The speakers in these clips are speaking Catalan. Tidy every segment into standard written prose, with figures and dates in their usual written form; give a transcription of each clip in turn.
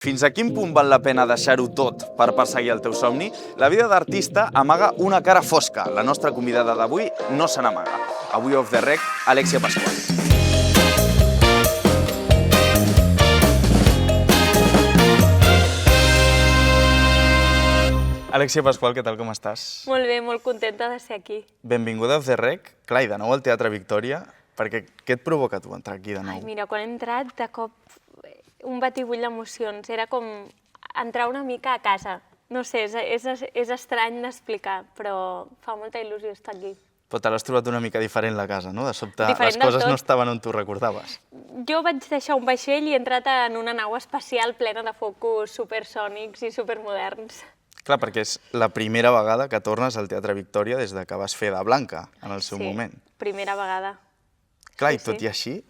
Fins a quin punt val la pena deixar-ho tot per perseguir el teu somni? La vida d'artista amaga una cara fosca. La nostra convidada d'avui no se n'amaga. Avui Off the Rec, Alexia Pascual. Alexia Pascual, què tal, com estàs? Molt bé, molt contenta de ser aquí. Benvinguda a Off the Rec. Clar, i de nou al Teatre Victòria, perquè què et provoca tu entrar aquí de nou? Ai, mira, quan he entrat, de cop, un batibull d'emocions. Era com entrar una mica a casa. No sé, és estrany d'explicar, però fa molta il·lusió estar aquí. Però te l'has trobat una mica diferent la casa, no? De sobte Diferent les coses del tot. no estaven on tu recordaves. Jo vaig deixar un vaixell i he entrat en una nau espacial plena de focus supersònics i supermoderns. Clar, perquè és la primera vegada que tornes al Teatre Victòria des de que vas fer de Blanca en el seu moment. Sí, primera vegada. Clar, Sí, i tot sí. i així,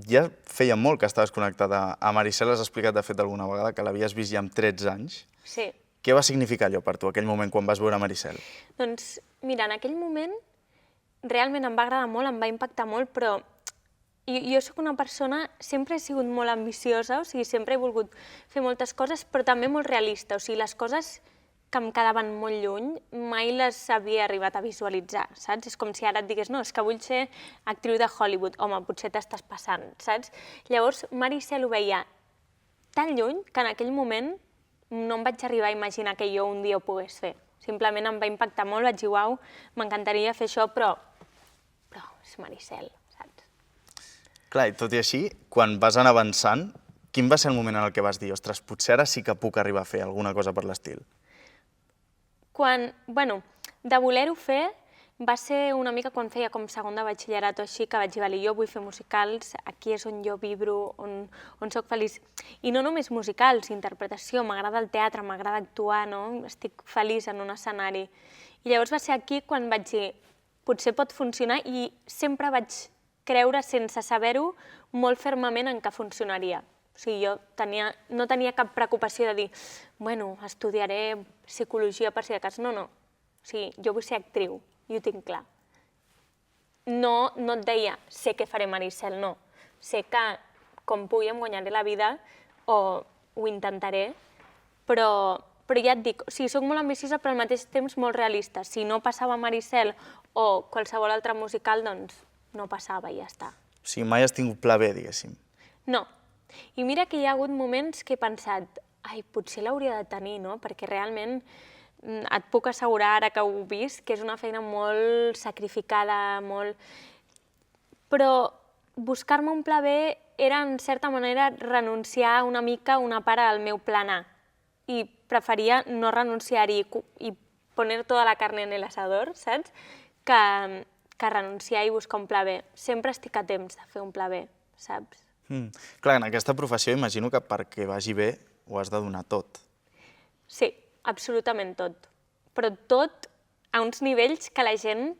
ja feia molt que estaves connectada a Maricel, has explicat de fet alguna vegada que l'havies vist ja amb 13 anys. Sí. Què va significar allò per tu, aquell moment quan vas veure Maricel? Doncs, mira, en aquell moment realment em va agradar molt, em va impactar molt, però jo sóc una persona, sempre he sigut molt ambiciosa, o sigui, sempre he volgut fer moltes coses, però també molt realista, o sigui, les coses que em quedaven molt lluny mai les havia arribat a visualitzar, saps? És com si ara et digués, no, és que vull ser actriu de Hollywood, home, potser t'estàs passant, saps? Llavors, Maricel ho veia tan lluny que en aquell moment no em vaig arribar a imaginar que jo un dia ho pogués fer. Simplement em va impactar molt, vaig dir, uau, m'encantaria fer això, però és Maricel, saps? Clar, i tot i així, quan vas anar avançant, quin va ser el moment en el que vas dir, ostres, potser ara sí que puc arribar a fer alguna cosa per l'estil? Bueno, de voler-ho fer va ser una mica quan feia com segon de batxillerat o així, que vaig dir, vale, jo vull fer musicals, aquí és on jo vibro, on soc feliç. I no només musicals, interpretació, m'agrada el teatre, m'agrada actuar, no? Estic feliç en un escenari. I llavors va ser aquí quan vaig dir, potser pot funcionar, i sempre vaig creure, sense saber-ho, molt fermament en què funcionaria. O sigui, jo no tenia cap preocupació de dir, bueno, estudiaré psicologia per si de cas. No, no. O sigui, jo vull ser actriu, i ho tinc clar. No et deia, sé què faré Maricel, no. Sé que com pugui em guanyaré la vida o ho intentaré, però ja et dic, o sigui, soc molt ambiciosa però al mateix temps molt realista. Si no passava Maricel o qualsevol altre musical, doncs no passava i ja està. O sigui, mai has tingut pla B, diguéssim. No. I mira que hi ha hagut moments que he pensat, ai, potser l'hauria de tenir, no? Perquè realment et puc assegurar, ara que ho he vist, que és una feina molt sacrificada, molt... Però buscar-me un pla B era, en certa manera, renunciar una mica una part al meu plan A. I preferia no renunciar-hi i poner tota la carne en el asador, saps? Que renunciar i buscar un pla B. Sempre estic a temps de fer un pla B, saps? Clar, en aquesta professió imagino que perquè vagi bé ho has de donar tot. Sí, absolutament tot. Però tot a uns nivells que la gent...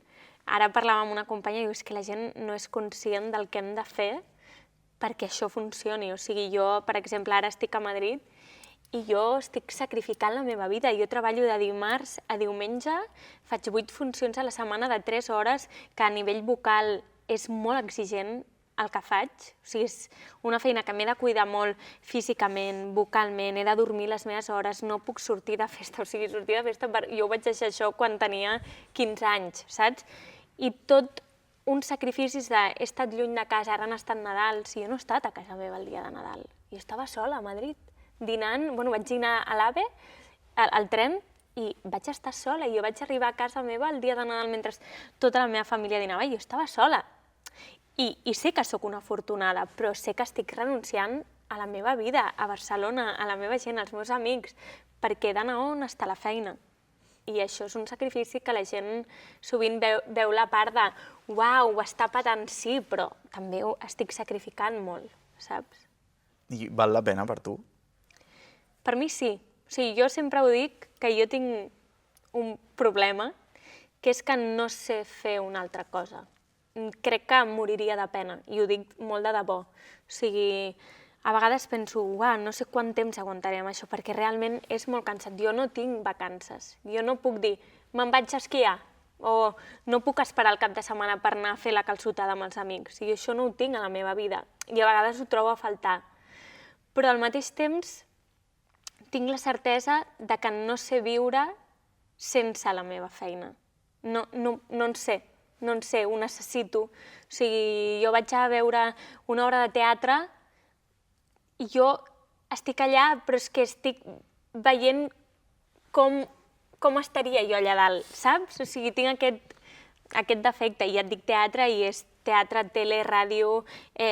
Ara parlàvem amb una companya i diu, és que la gent no és conscient del que hem de fer perquè això funcioni. O sigui, jo, per exemple, ara estic a Madrid i jo estic sacrificant la meva vida. Jo treballo de dimarts a diumenge, faig 8 funcions a la setmana de 3 hores, que a nivell vocal és molt exigent el que faig. O sigui, és una feina que m'he de cuidar molt físicament, vocalment, he de dormir les meves hores, no puc sortir de festa. O sigui, sortir de festa, jo vaig deixar això quan tenia 15 anys, saps? I tot uns sacrificis de he estat lluny de casa, ara han estat Nadals, i jo no he estat a casa meva el dia de Nadal. Jo estava sola a Madrid, dinant, bueno, vaig dinar a l'AVE, al tren, i vaig estar sola, i jo vaig arribar a casa meva el dia de Nadal mentre tota la meva família dinava, i jo estava sola. I sé que sóc una afortunada, però sé que estic renunciant a la meva vida, a Barcelona, a la meva gent, als meus amics, perquè he d'anar on està la feina. I això és un sacrifici que la gent sovint veu la part de uau, ho està patant, sí, però també ho estic sacrificant molt, saps? I val la pena per tu? Per mi sí. O sigui, jo sempre ho dic que jo tinc un problema, que és que no sé fer una altra cosa. Crec que em moriria de pena, i ho dic molt de debò. O sigui, a vegades penso, uau, no sé quant temps aguantaré amb això, perquè realment és molt cansat. Jo no tinc vacances. Jo no puc dir, me'n vaig a esquiar, o no puc esperar el cap de setmana per anar a fer la calçotada amb els amics. I això no ho tinc a la meva vida, i a vegades ho trobo a faltar. Però al mateix temps tinc la certesa de que no sé viure sense la meva feina. No en sé, ho necessito. O sigui, jo vaig a veure una obra de teatre i jo estic allà, però és que estic veient com estaria jo allà dalt, saps? O sigui, tinc aquest defecte, i ja et dic teatre, i és teatre, tele, ràdio,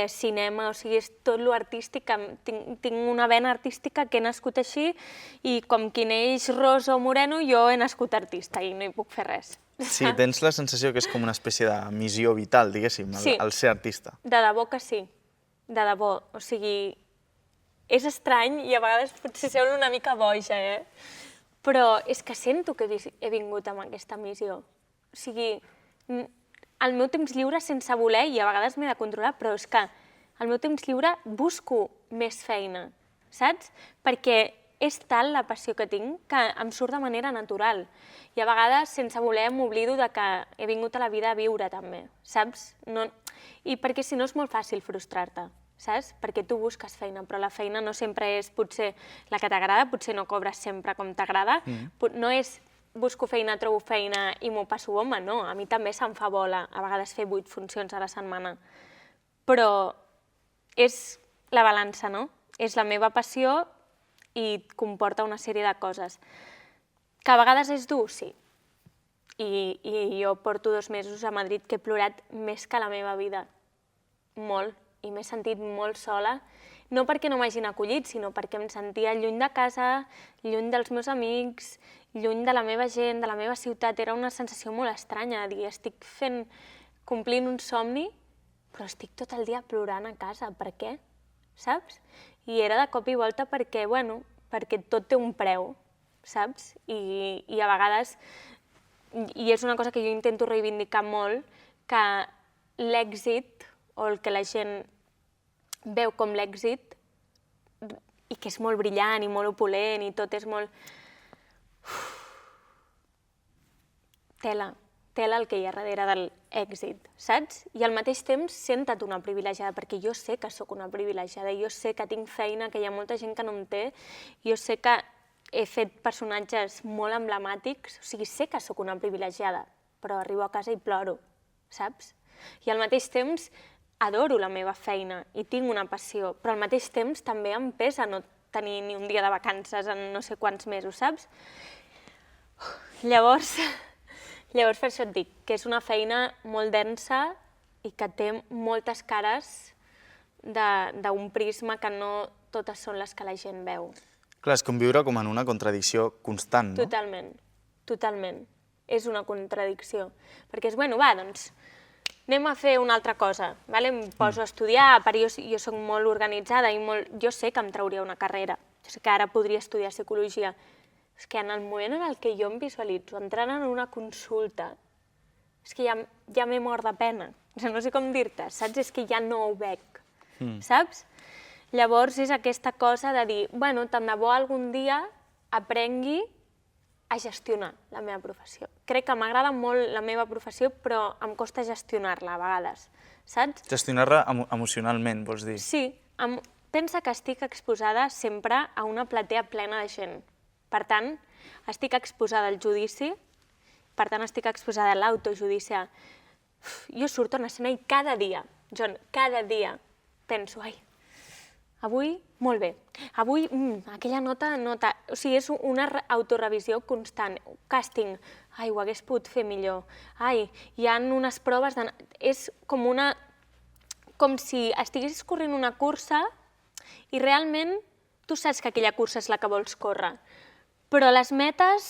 cinema, o sigui, és tot lo artístic. Tinc una vena artística que he nascut així, i com qui neix ros o moreno, jo he nascut artista i no hi puc fer res. Sí, tens la sensació que és com una espècie de missió vital, diguéssim, el ser artista. De debò que sí, de debò. O sigui, és estrany i a vegades potser sembla una mica boja, però és que sento que he vingut amb aquesta missió. O sigui, el meu temps lliure sense voler, i a vegades m'he de controlar, però és que al meu temps lliure busco més feina, saps? Perquè és tal la passió que tinc que em surt de manera natural. I a vegades, sense voler, m'oblido de que he vingut a la vida a viure també, saps? I perquè si no és molt fàcil frustrar-te, saps? Perquè tu busques feina, però la feina no sempre és potser la que t'agrada, potser no cobres sempre com t'agrada, no és busco feina, trobo feina i m'ho passo bomba, no. A mi també se'm fa bola, a vegades fer 8 funcions a la setmana. Però és la balança, no? És la meva passió i comporta una sèrie de coses. Que a vegades és dur, sí. I jo porto 2 mesos a Madrid que he plorat més que la meva vida. Molt. I m'he sentit molt sola. No perquè no m'hagin acollit, sinó perquè em sentia lluny de casa, lluny dels meus amics, lluny de la meva gent, de la meva ciutat. Era una sensació molt estranya, de dir, estic complint un somni, però estic tot el dia plorant a casa. Per què? Saps? I era de cop i volta perquè, bueno, perquè tot té un preu, saps? I a vegades, i és una cosa que jo intento reivindicar molt, que l'èxit, o el que la gent veu com l'èxit, i que és molt brillant i molt opulent i tot és molt... Tela el que hi ha darrere de l'èxit, saps? I al mateix temps senta't una privilegiada, perquè jo sé que sóc una privilegiada, jo sé que tinc feina, que hi ha molta gent que no em té, jo sé que he fet personatges molt emblemàtics, o sigui, sé que sóc una privilegiada, però arribo a casa i ploro, saps? I al mateix temps adoro la meva feina i tinc una passió, però al mateix temps també em pesa no tenir ni un dia de vacances en no sé quants mesos, saps? Llavors per això et dic que és una feina molt densa i que té moltes cares d'un prisma que no totes són les que la gent veu. Clar, és com viure com en una contradicció constant, no? Totalment. És una contradicció. Perquè és, bueno, va, doncs, anem a fer una altra cosa, em poso a estudiar, jo soc molt organitzada i jo sé que em trauria una carrera, jo sé que ara podria estudiar psicologia. És que en el moment en què jo em visualitzo entrant en una consulta, és que ja m'he mort de pena, no sé com dir-te, saps? És que ja no ho veig, saps? Llavors és aquesta cosa de dir, bueno, tant de bo algun dia aprengui a gestionar la meva professió. Crec que m'agrada molt la meva professió, però em costa gestionar-la a vegades, saps? Gestionar-la emocionalment, vols dir? Sí. Pensa que estic exposada sempre a una platea plena de gent. Per tant, estic exposada al judici, per tant, estic exposada a l'autojudici. Jo surto en escena i cada dia, John, cada dia penso, ai, avui, molt bé. Avui, aquella nota... O sigui, és una autorevisió constant. Càsting, ai, ho hagués pogut fer millor. Ai, hi ha unes proves de... És com si estiguessis corrent una cursa i realment tu saps que aquella cursa és la que vols córrer. Però les metes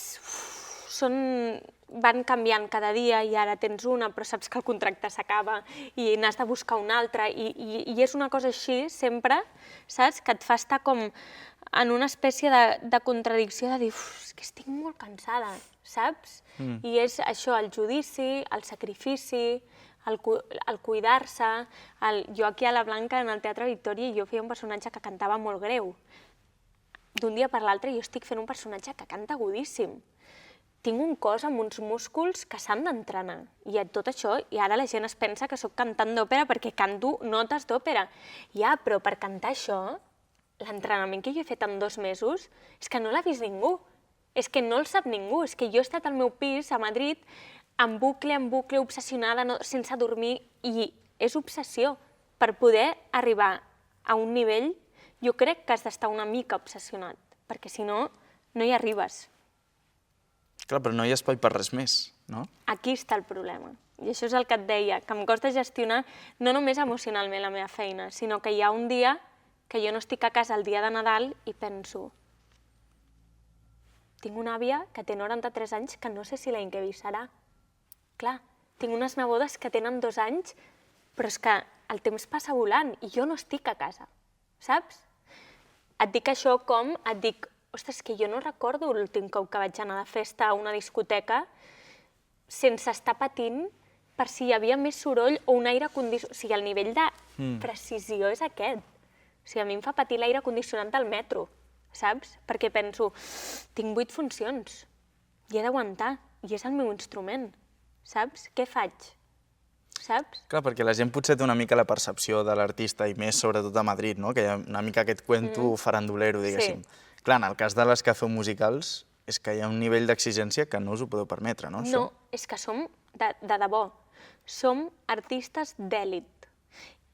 van canviant cada dia i ara tens una, però saps que el contracte s'acaba i n'has de buscar una altra i és una cosa així sempre, saps? Que et fa estar com en una espècie de contradicció de dir, és que estic molt cansada, saps? I és això, el judici, el sacrifici, el cuidar-se. Jo aquí a la Blanca, en el Teatre Victòria, jo feia un personatge que cantava molt greu. D'un dia per l'altre jo estic fent un personatge que canta agudíssim. Tinc un cos amb uns músculs que s'han d'entrenar. I tot això, i ara la gent es pensa que sóc cantant d'òpera perquè canto notes d'òpera. Ja, però per cantar això, l'entrenament que jo he fet en 2 mesos és que no l'ha vist ningú, és que no el sap ningú, és que jo he estat al meu pis a Madrid en bucle, obsessionada, sense dormir, i és obsessió. Per poder arribar a un nivell, jo crec que has d'estar una mica obsessionat, perquè si no, no hi arribes. Clar, però no hi ha espai per res més, no? Aquí està el problema. I això és el que et deia, que em costa gestionar no només emocionalment la meva feina, sinó que hi ha un dia que jo no estic a casa el dia de Nadal i penso, tinc una àvia que té 93 anys que no sé si l'any que ve hi serà. Clar, tinc unes nebodes que tenen 2 anys, però és que el temps passa volant i jo no estic a casa, saps? Et dic això com et dic, ostres, que jo no recordo l'últim cop que vaig anar de festa a una discoteca sense estar patint per si hi havia més soroll o un aire condicionat. O sigui, el nivell de precisió és aquest. O sigui, a mi em fa patir l'aire condicionat del metro, saps? Perquè penso, tinc 8 funcions i he d'aguantar, i és el meu instrument, saps? Què faig? Saps? Clar, perquè la gent potser té una mica la percepció de l'artista, i més sobretot a Madrid, no? Que hi ha una mica aquest cuento farandulero, diguéssim. Clar, en el cas de les que feu musicals, és que hi ha un nivell d'exigència que no us ho podeu permetre, no? No, és que som, de debò, som artistes d'èlit.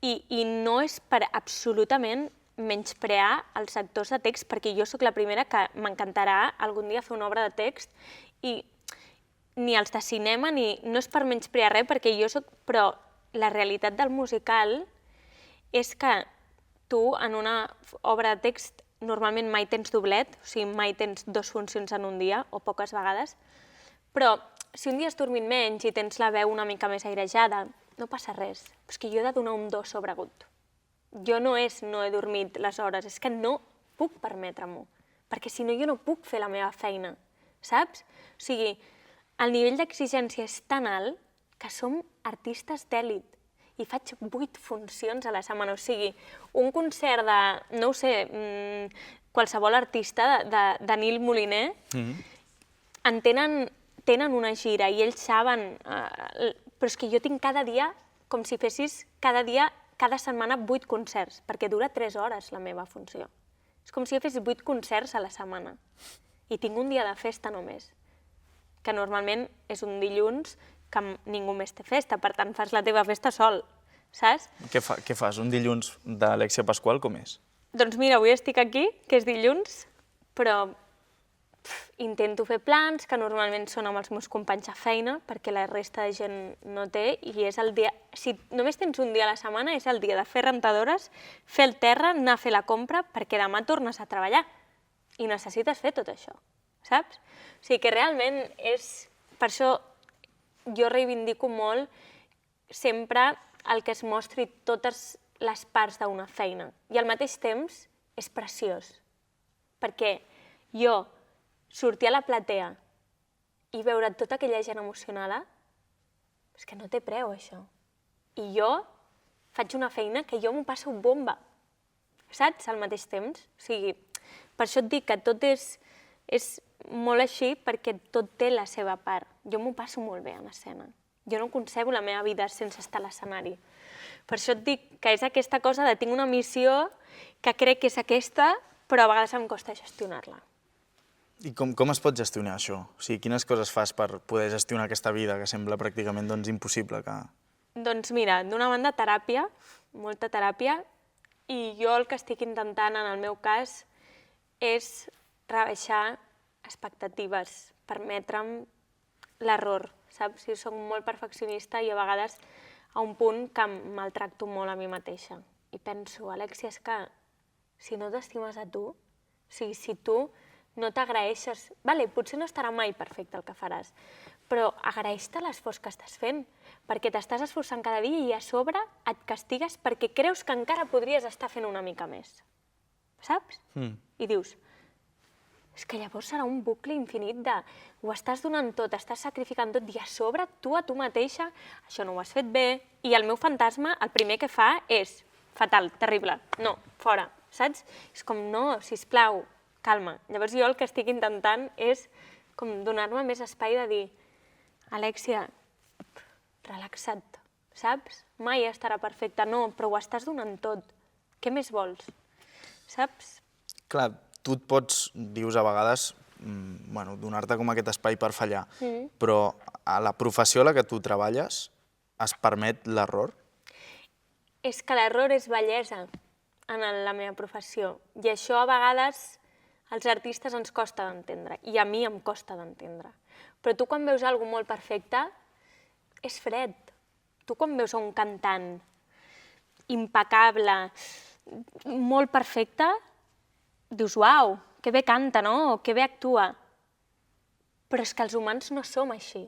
I no és per absolutament menysprear els actors de text, perquè jo sóc la primera que m'encantarà algun dia fer una obra de text, i ni els de cinema, no és per menysprear res, perquè jo sóc... Però la realitat del musical és que tu en una obra de text normalment mai tens doblet, o sigui, mai tens 2 funcions en un dia, o poques vegades, però si un dia has dormit menys i tens la veu una mica més airejada, no passa res. És que jo he de donar un do sobregut. Jo no he dormit les hores, és que no puc permetre-m'ho, perquè si no jo no puc fer la meva feina, saps? O sigui, el nivell d'exigència és tan alt que som artistes d'èlit i faig 8 funcions a la setmana. O sigui, un concert de, no ho sé, qualsevol artista, de Nil Moliner, tenen una gira i ells saben, però és que jo tinc cada dia, com si fessis cada dia, cada setmana 8 concerts, perquè dura 3 hores la meva funció. És com si jo fes 8 concerts a la setmana i tinc un dia de festa només, que normalment és un dilluns que ningú més té festa, per tant fas la teva festa sol, saps? Què fas? Un dilluns d'Alexia Pascual com és? Doncs mira, avui estic aquí, que és dilluns, però intento fer plans que normalment són amb els meus companys a feina, perquè la resta de gent no té, i és el dia... Si només tens un dia a la setmana, és el dia de fer rentadores, fer el terra, anar a fer la compra, perquè demà tornes a treballar. I necessites fer tot això, saps? O sigui que realment és... Per això jo reivindico molt sempre el que es mostri totes les parts d'una feina. I al mateix temps és preciós, perquè jo sortir a la platea i veure tota aquella gent emocionada, és que no té preu, això. I jo faig una feina que jo m'ho passo bomba, saps? Al mateix temps. O sigui, per això et dic que tot és molt així, perquè tot té la seva part. Jo m'ho passo molt bé en escena. Jo no concebo la meva vida sense estar a l'escenari. Per això et dic que és aquesta cosa de tinc una missió que crec que és aquesta, però a vegades em costa gestionar-la. I com es pot gestionar això? O sigui, quines coses fas per poder gestionar aquesta vida que sembla pràcticament impossible? Doncs mira, d'una banda teràpia, molta teràpia, i jo el que estic intentant en el meu cas és rebaixar expectatives, permetre'm l'error, saps? Si soc molt perfeccionista i a vegades a un punt que em maltracto molt a mi mateixa. I penso, Alexia, és que si no t'estimes a tu, o sigui, si tu no t'agraeixes... Vale, potser no estarà mai perfecte el que faràs, però agraeix-te l'esforç que estàs fent, perquè t'estàs esforçant cada dia i a sobre et castigues perquè creus que encara podries estar fent una mica més. Saps? I dius, és que llavors serà un bucle infinit de ho estàs donant tot, estàs sacrificant tot, i a sobre tu a tu mateixa, això no ho has fet bé, i el meu fantasma el primer que fa és fatal, terrible, no, fora, saps? És com, no, sisplau, calma. Llavors jo el que estic intentant és com donar-me més espai de dir, Alexia, relaxa't, saps? Mai estarà perfecte, no, però ho estàs donant tot. Què més vols? saps? Clar, tu et pots, dius a vegades, donar-te com aquest espai per fallar, però a la professió a la que tu treballes es permet l'error? És que l'error és bellesa en la meva professió. I això a vegades als artistes ens costa d'entendre, i a mi em costa d'entendre. Però tu quan veus alguna molt perfecte, és fred. Tu quan veus un cantant impecable, molt perfecte, dius, uau, que bé canta, no? O que bé actua. Però és que els humans no som així,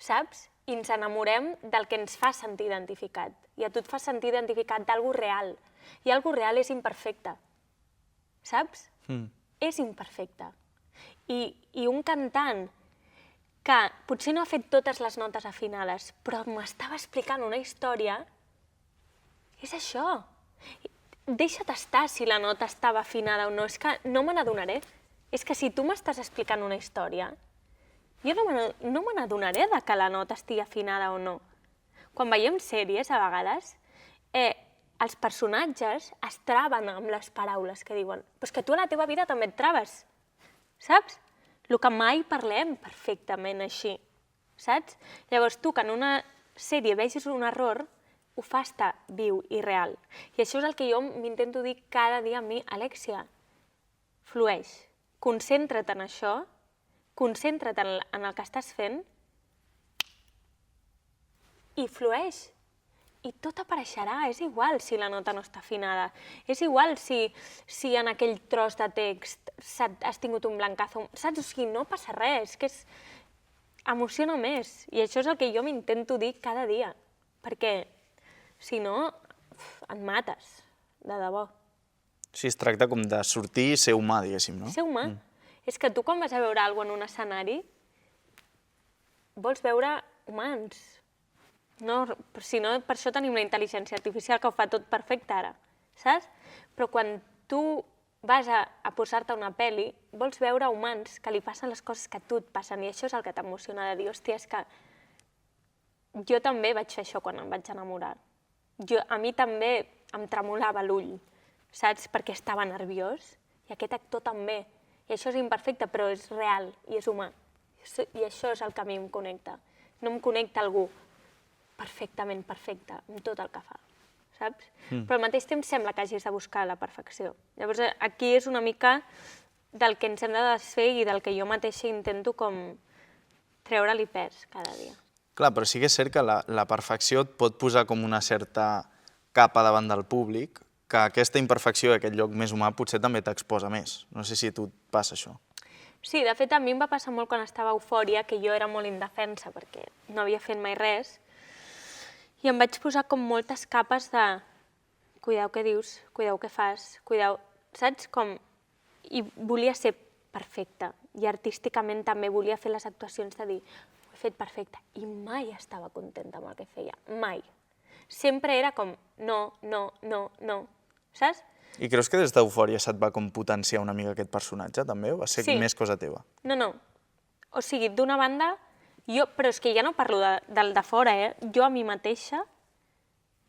saps? I ens enamorem del que ens fa sentir identificat. I a tu et fa sentir identificat d'algú real. I algú real és imperfecte, saps? És imperfecte. I un cantant que potser no ha fet totes les notes afinades, però m'estava explicant una història, és això. Deixa't estar si la nota estava afinada o no, és que no me n'adonaré. És que si tu m'estàs explicant una història, jo no me n'adonaré de que la nota estigui afinada o no. Quan veiem sèries, a vegades, els personatges es traven amb les paraules que diuen. Però és que tu a la teva vida també et trabes, saps? El que mai parlem perfectament així, saps? Llavors tu que en una sèrie vegis un error, ho fa estar viu i real. I això és el que jo m'intento dir cada dia a mi, Alèxia, flueix, concentra't en això, concentra't en el que estàs fent i flueix. I tot apareixerà, és igual si la nota no està afinada, és igual si en aquell tros de text has tingut un blancazo, saps? O sigui, no passa res, que emociona més. I això és el que jo m'intento dir cada dia, perquè si no, et mates, de debò. Sí, es tracta com de sortir i ser humà, diguéssim, no? Ser humà. És que tu quan vas a veure alguna cosa en un escenari, vols veure humans. No, si no, per això tenim la intel·ligència artificial que ho fa tot perfecte ara, saps? Però quan tu vas a posar-te una pel·li, vols veure humans que li passen les coses que a tu et passen, i això és el que t'emociona, de dir, hòstia, és que jo també vaig fer això quan em vaig enamorar. A mi també em tremolava l'ull, saps? Perquè estava nerviós, i aquest actor també. I això és imperfecte, però és real i és humà. I això és el que a mi em connecta. No em connecta algú perfectament perfecte amb tot el que fa, saps? Però al mateix temps sembla que hagis de buscar la perfecció. Llavors aquí és una mica del que ens hem de desfer i del que jo mateixa intento com treure-li pes cada dia. Clar, però sí que és cert que la perfecció et pot posar com una certa capa davant del públic, que aquesta imperfecció i aquest lloc més humà potser també t'exposa més. No sé si a tu et passa això. Sí, de fet a mi em va passar molt quan estava a Eufòria, que jo era molt indefensa perquè no havia fet mai res, i em vaig posar com moltes capes de cuidao què dius, cuidao què fas, cuidao, saps? I volia ser perfecta, i artísticament també volia fer les actuacions de dir ho he fet perfecte, i mai estava contenta amb el que feia, mai. Sempre era com no, saps? I creus que des d'Eufòria se't va com potenciar una mica aquest personatge també, o va ser més cosa teva? No. O sigui, d'una banda, però és que ja no parlo del de fora, jo a mi mateixa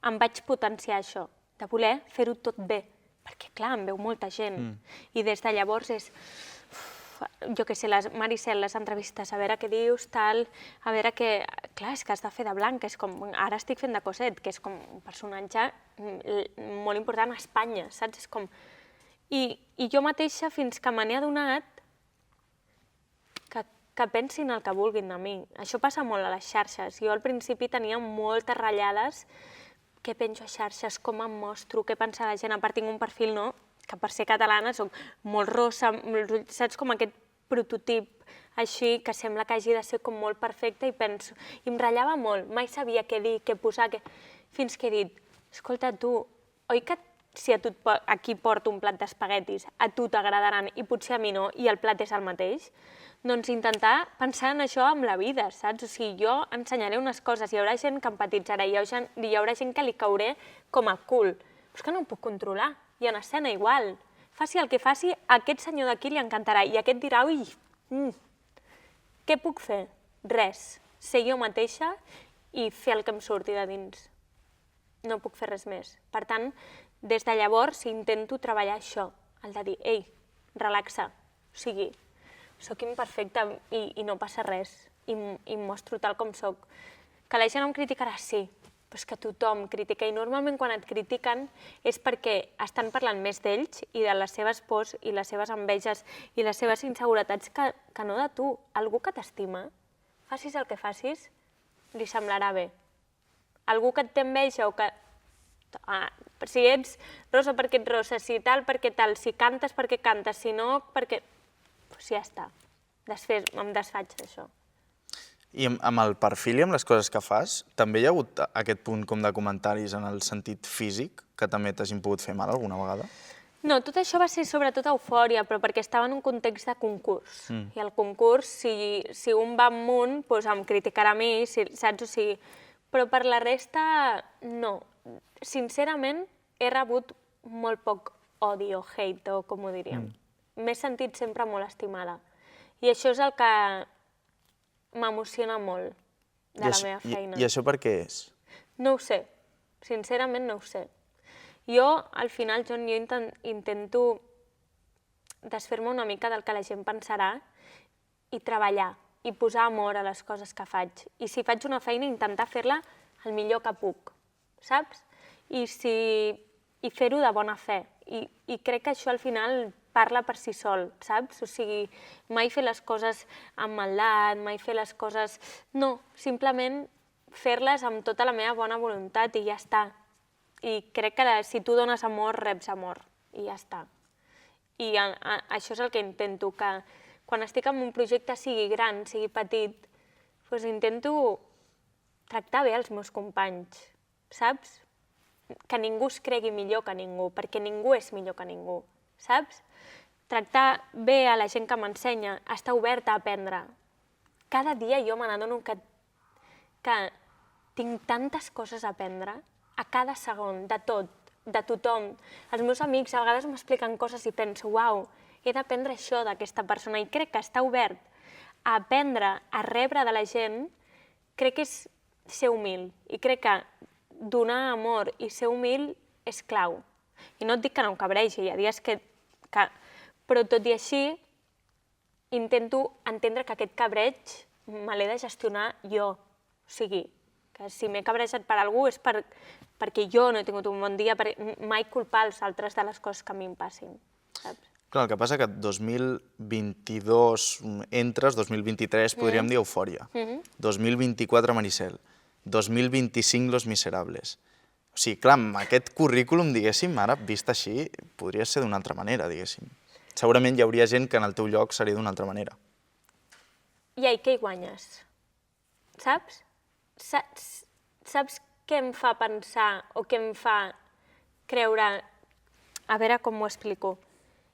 em vaig potenciar això, de voler fer-ho tot bé, perquè clar, em veu molta gent, i des de llavors és, jo què sé, Maricel, les entrevistes, a veure què dius, tal, a veure què... Clar, és que has de fer de blanc, és com... Ara estic fent de Cosette, que és com un personatge molt important a Espanya, saps? És com... I jo mateixa, fins que me n'he adonat, que pensin el que vulguin de mi. Això passa molt a les xarxes. Jo al principi tenia moltes ratllades, què penjo a xarxes, com em mostro, què pensa la gent. A part tinc un perfil, no?, que per ser catalana soc molt rossa, saps, com aquest prototip així, que sembla que hagi de ser com molt perfecte, i penso, i em ratllava molt, mai sabia què dir, què posar, fins que he dit, escolta, tu, oi que si aquí porto un plat d'espaguetis, a tu t'agradaran i potser a mi no, i el plat és el mateix? Doncs intentar pensar en això amb la vida, saps? O sigui, jo ensenyaré unes coses, hi haurà gent que empatitzarà, hi haurà gent que li cauré com a cul, però és que no ho puc controlar, i en escena igual. Faci el que faci, a aquest senyor d'aquí li encantarà, i aquest dirà, ui, què puc fer? Res. Ser jo mateixa i fer el que em surti de dins. No puc fer res més. Per tant, des de llavors intento treballar això, el de dir, ei, relaxa, o sigui, sóc imperfecta i no passa res, i em mostro tal com sóc. Que la gent em criticarà, sí, però és que tothom critica, i normalment quan et critiquen és perquè estan parlant més d'ells i de les seves pors i les seves enveges i les seves inseguretats que no de tu. Algú que t'estima, facis el que facis, li semblarà bé. Algú que et té enveja o que... si ets rosa perquè ets rosa, si tal perquè tal, si cantes perquè cantes, si no perquè... Doncs ja està, em desfaig d'això. I amb el perfil i amb les coses que fas, també hi ha hagut aquest punt com de comentaris en el sentit físic, que també t'hagin pogut fer mal alguna vegada? No, tot això va ser sobretot eufòria, però perquè estava en un context de concurs. I el concurs, si un va amunt, doncs em criticarà a mi, saps? O sigui, però per la resta, no. Sincerament, he rebut molt poc odi o hate, o com ho diríem. M'he sentit sempre molt estimada. I això és el que m'emociona molt de la meva feina. I això per què és? No ho sé, sincerament no ho sé. Jo, al final, jo intento desfer-me una mica del que la gent pensarà i treballar, i posar amor a les coses que faig. I si faig una feina, intentar fer-la el millor que puc, saps? I fer-ho de bona fe. I crec que això al final parla per si sol, saps? O sigui, mai fer les coses amb maldat, mai fer les coses... No, simplement fer-les amb tota la meva bona voluntat i ja està. I crec que si tu dones amor, reps amor. I ja està. I això és el que intento, que quan estic en un projecte, sigui gran, sigui petit, doncs intento tractar bé els meus companys, saps? Que ningú es cregui millor que ningú, perquè ningú és millor que ningú, saps? Tractar bé a la gent que m'ensenya, estar oberta a aprendre. Cada dia jo me n'adono que tinc tantes coses a aprendre, a cada segon, de tot, de tothom. Els meus amics a vegades m'expliquen coses i penso, uau, he d'aprendre això d'aquesta persona, i crec que estar obert a aprendre, a rebre de la gent, crec que és ser humil, i crec que donar amor i ser humil és clau. I no et dic que no em cabregi, hi ha dies que... Però tot i així, intento entendre que aquest cabreig me l'he de gestionar jo. O sigui, que si m'he cabrejat per algú és perquè jo no he tingut un bon dia, mai culpar els altres de les coses que a mi em passin, saps? Clar, el que passa que 2022 entres, 2023 podríem dir eufòria, 2024 Maricel, 2025 Los Miserables. O sigui, clar, amb aquest currículum, diguéssim, ara, vist així, podria ser d'una altra manera, diguéssim. Segurament hi hauria gent que en el teu lloc seria d'una altra manera. I què hi guanyes? Saps? Saps què em fa pensar o què em fa creure... A veure com m'ho explico.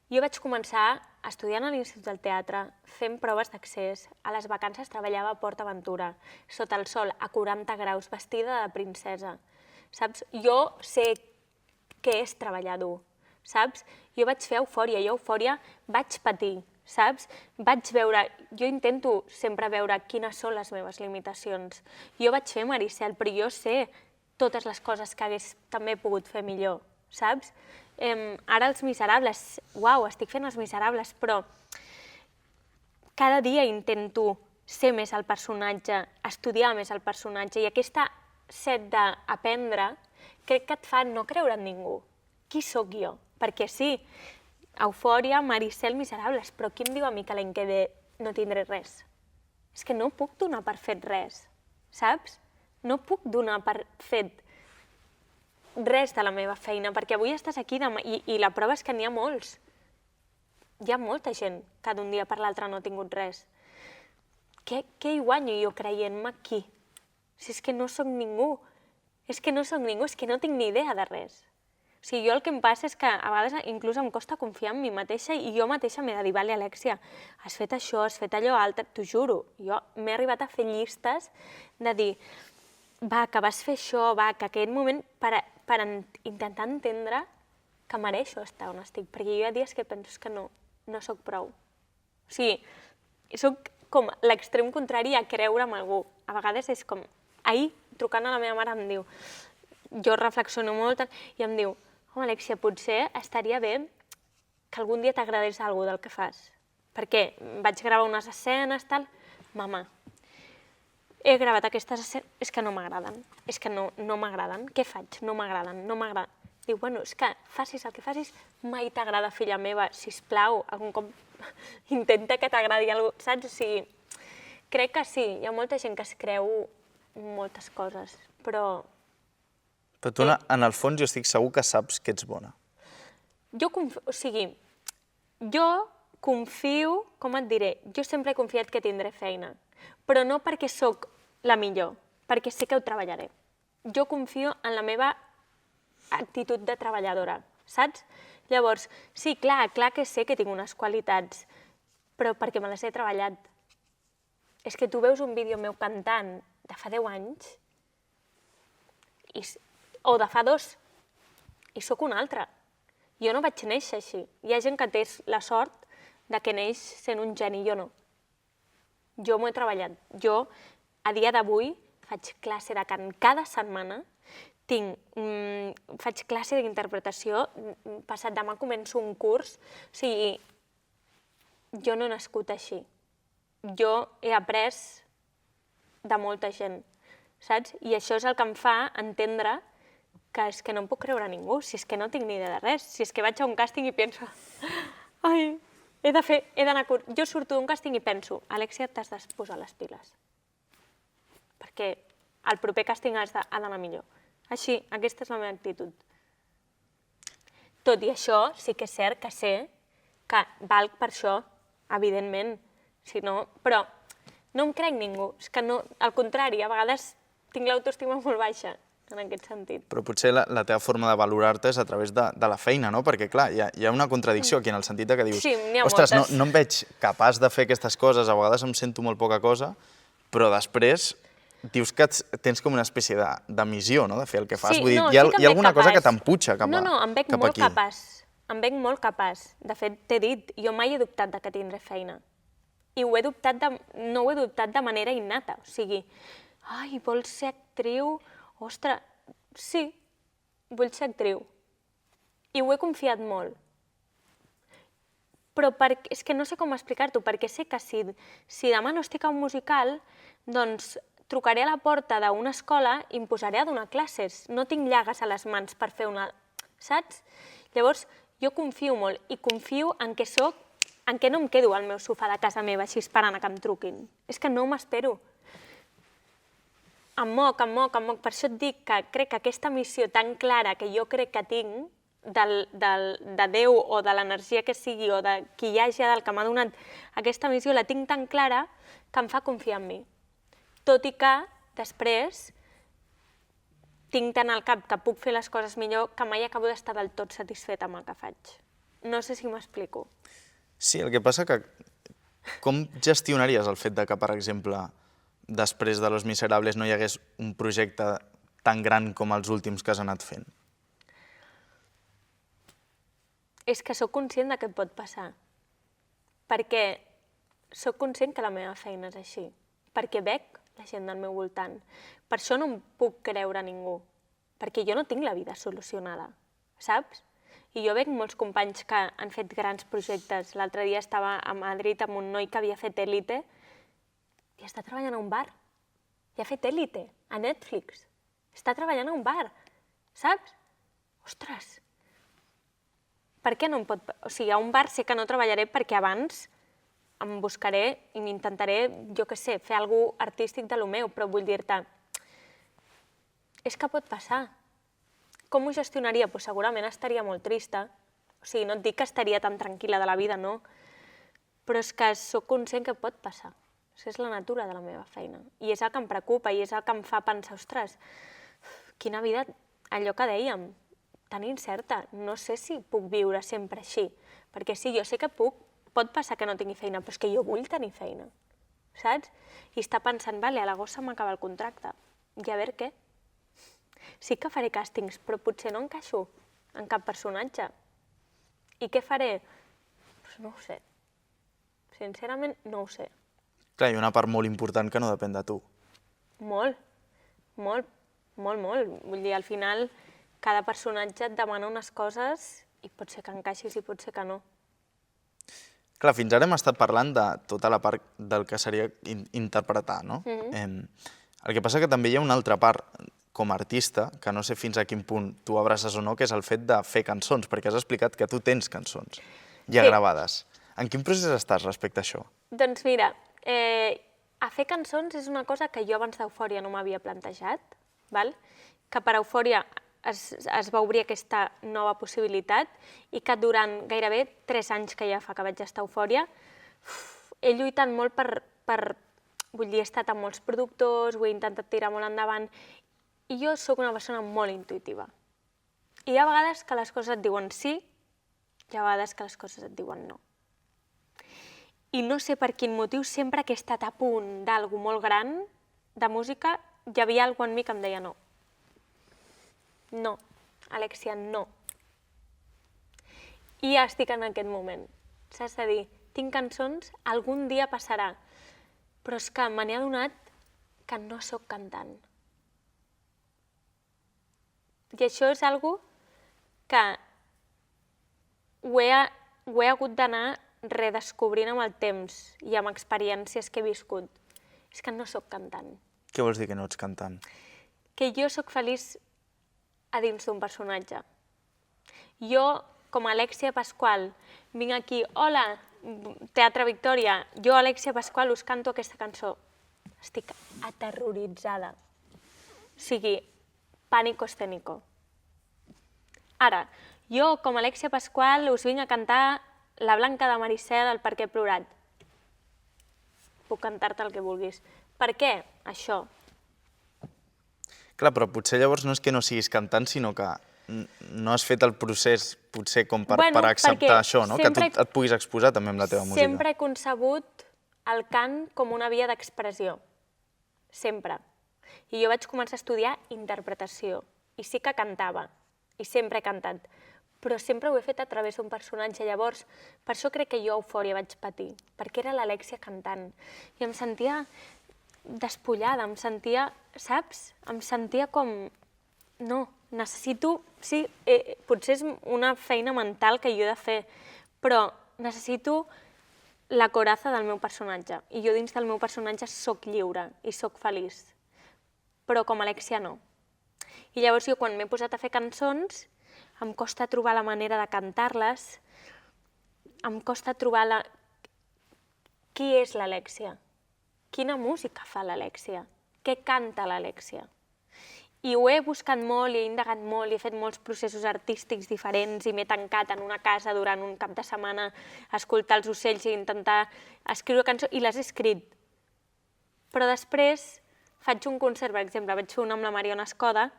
Jo vaig començar estudiant a l'Institut del Teatre, fent proves d'accés. A les vacances treballava a Port Aventura, sota el sol, a 40 graus, vestida de princesa. Saps? Jo sé què és treballar dur, saps? Jo vaig fer eufòria, jo eufòria vaig patir, saps? Jo intento sempre veure quines són les meves limitacions. Jo vaig fer Maricel, però jo sé totes les coses que hagués també pogut fer millor, saps? Ara Els Miserables, uau, estic fent Els Miserables, però cada dia intento ser més el personatge, estudiar més el personatge, i aquesta set d'aprendre crec que et fa no creure en ningú. Qui sóc jo? Perquè sí, eufòria, Maricel, Miserables, però qui em diu a mi que l'any que ve no tindré res? És que no puc donar per fet res, saps? No puc donar per fet res de la meva feina, perquè avui estàs aquí i la prova és que n'hi ha molts. Hi ha molta gent que d'un dia per l'altre no ha tingut res. Què hi guanyo jo creient-me aquí? Si és que no soc ningú, és que no tinc ni idea de res. O sigui, jo el que em passa és que a vegades inclús em costa confiar en mi mateixa i jo mateixa m'he de dir, vale, Alèxia, has fet això, has fet allò altre, t'ho juro. Jo m'he arribat a fer llistes de dir, va, que vas fer això, va, que aquest moment per intentar entendre que mereixo estar on estic, perquè jo hi ha dies que penso que no soc prou. O sigui, soc com l'extrem contrari a creure en algú. A vegades és com, ahir, trucant a la meva mare, em diu, jo reflexiono molt i em diu, home, Alexia, potser estaria bé que algun dia t'agradés alguna del que fas. Perquè vaig gravar unes escenes, tal... Mama, he gravat aquestes escenes, és que no m'agraden. És que no m'agraden. Què faig? No m'agraden, no m'agraden. Diu, bueno, és que facis el que facis, mai t'agrada, filla meva, sisplau, algun cop intenta que t'agradi alguna cosa, saps? O sigui, crec que sí, hi ha molta gent que es creu moltes coses, però... Però tu, en el fons, jo estic segur que saps que ets bona. Jo confio, com et diré, jo sempre he confiat que tindré feina, però no perquè sóc la millor, perquè sé que ho treballaré. Jo confio en la meva actitud de treballadora, saps? Llavors, sí, clar que sé que tinc unes qualitats, però perquè me les he treballat. És que tu veus un vídeo meu cantant de fa 10 anys, o de fa 2, i sóc una altra. Jo no vaig néixer així. Hi ha gent que té la sort de que neix sent un geni, jo no. Jo m'ho he treballat. Jo, a dia d'avui, faig classe de cant cada setmana, faig classe d'interpretació, passat demà començo un curs, o sigui, jo no he nascut així. Jo he après de molta gent, saps? I això és el que em fa entendre que és que no em puc creure a ningú, si és que no tinc ni idea de res, si és que vaig a un càsting i penso, ai, he d'anar... Jo surto d'un càsting i penso, Alexia, t'has de posar les piles, perquè el proper càsting ha d'anar millor. Així, aquesta és la meva actitud. Tot i això, sí que és cert que sé que valc per això, evidentment, però no em crec ningú, és que no, al contrari, a vegades tinc l'autoestima molt baixa, en aquest sentit. Però potser la teva forma de valorar-te és a través de la feina, no? Perquè, clar, hi ha una contradicció aquí en el sentit que dius, ostres, no em veig capaç de fer aquestes coses, a vegades em sento molt poca cosa, però després dius que tens com una espècie de missió, no?, de fer el que fas. Vull dir, hi ha alguna cosa que t'emputxa cap aquí. No, em veig molt capaç. Em veig molt capaç. De fet, t'he dit, jo mai he dubtat que tindré feina. I no ho he dubtat de manera innata. O sigui, ai, vols ser actriu? Ostres, sí, vull ser actriu. I ho he confiat molt. Però és que no sé com explicar-t'ho, perquè sé que si demà no estic a un musical, doncs trucaré a la porta d'una escola i em posaré a donar classes. No tinc llagues a les mans per fer una... Saps? Llavors, jo confio molt i confio en què no em quedo al meu sofà de casa meva així esperant que em truquin. És que no m'espero. Em moc. Per això et dic que crec que aquesta missió tan clara que jo crec que tinc de Déu o de l'energia que sigui o de qui hi hagi del que m'ha donat aquesta missió, la tinc tan clara que em fa confiar en mi. Tot i que després tinc tant al cap que puc fer les coses millor que mai acabo d'estar del tot satisfeta amb el que faig. No sé si m'explico. Sí, el que passa que com gestionaries el fet que, per exemple, després de Los Miserables no hi hagués un projecte tan gran com els últims que has anat fent? És que sóc conscient de què pot passar. Perquè sóc conscient que la meva feina és així. Perquè veig la gent del meu voltant. Per això no em puc creure a ningú. Perquè jo no tinc la vida solucionada, saps? I jo veig molts companys que han fet grans projectes. L'altre dia estava a Madrid amb un noi que havia fet Élite i està treballant a un bar. I ha fet Élite, a Netflix. Està treballant a un bar, saps? Ostres! Per què no em pot... O sigui, a un bar sé que no treballaré perquè abans em buscaré i m'intentaré, jo què sé, fer alguna cosa artístic de lo meu, però vull dir-te, és que pot passar. Com ho gestionaria? Doncs segurament estaria molt trista. O sigui, no et dic que estaria tan tranquil·la de la vida, no. Però és que sóc conscient que pot passar. Això és la natura de la meva feina. I és el que em preocupa i és el que em fa pensar, ostres, quina vida, allò que dèiem, tan incerta. No sé si puc viure sempre així. Perquè sí, jo sé que pot passar que no tingui feina, però és que jo vull tenir feina, saps? I està pensant, vale, a l'agost se m'acaba el contracte. I a veure què? Sí que faré càstings, però potser no encaixo en cap personatge. I què faré? Doncs no ho sé. Sincerament, no ho sé. Clar, hi ha una part molt important que no depèn de tu. Molt. Vull dir, al final, cada personatge et demana unes coses i pot ser que encaixis i pot ser que no. Clar, fins ara hem estat parlant de tota la part del que seria interpretar, no? El que passa que també hi ha una altra part com a artista, que no sé fins a quin punt tu abraces o no, que és el fet de fer cançons, perquè has explicat que tu tens cançons ja gravades. En quin procés estàs respecte a això? Doncs mira, a fer cançons és una cosa que jo abans d'Eufòria no m'havia plantejat, que per Eufòria es va obrir aquesta nova possibilitat i que durant gairebé 3 anys que ja fa que vaig estar a Eufòria he lluitat molt vull dir, he estat amb molts productors, ho he intentat tirar molt endavant i jo sóc una persona molt intuïtiva. I hi ha vegades que les coses et diuen sí, hi ha vegades que les coses et diuen no. I no sé per quin motiu, sempre que he estat a punt d'algú molt gran de música, hi havia alguna en mi que em deia no. No, Alexia, no. I ja estic en aquest moment. Saps de dir, tinc cançons, algun dia passarà, però és que me n'he adonat que no sóc cantant. I això és algo que ho he hagut d'anar redescobrint amb el temps i amb experiències que he viscut. És que no sóc cantant. Què vols dir que no ets cantant? Que jo sóc feliç a dins d'un personatge. Jo, com a Alexia Pasqual, vinc aquí, hola, Teatre Victòria, jo, Alexia Pasqual, us canto aquesta cançó. Estic aterroritzada. O sigui, pànico escénico. Ara, jo, com a Alexia Pasqual, us vinc a cantar La Blanca de Maricel, El perquè he plorat. Puc cantar-te el que vulguis. Per què? Això. Clar, però potser llavors no és que no siguis cantant, sinó que no has fet el procés, potser, com per acceptar això, no? Que tu et puguis exposar també amb la teva música. Sempre he concebut el cant com una via d'expressió. Sempre. I jo vaig començar a estudiar interpretació. I sí que cantava. I sempre he cantat. Però sempre ho he fet a través d'un personatge. Llavors, per això crec que jo a Eufòria vaig patir. Perquè era l'Alexia cantant. I em sentia despullada, em sentia, saps? Em sentia com... No, necessito... Sí, potser és una feina mental que jo he de fer, però necessito la coraza del meu personatge. I jo dins del meu personatge sóc lliure i sóc feliç. Però com a Alexia no. I llavors jo quan m'he posat a fer cançons em costa trobar la manera de cantar-les, em costa trobar qui és l'Alexia, quina música fa l'Alexia, què canta l'Alexia. I ho he buscat molt, i he indagat molt, i he fet molts processos artístics diferents, i m'he tancat en una casa durant un cap de setmana a escoltar els ocells i intentar escriure cançons, i les he escrit. Però després faig un concert, per exemple, vaig fer un amb la Mariona Escoda,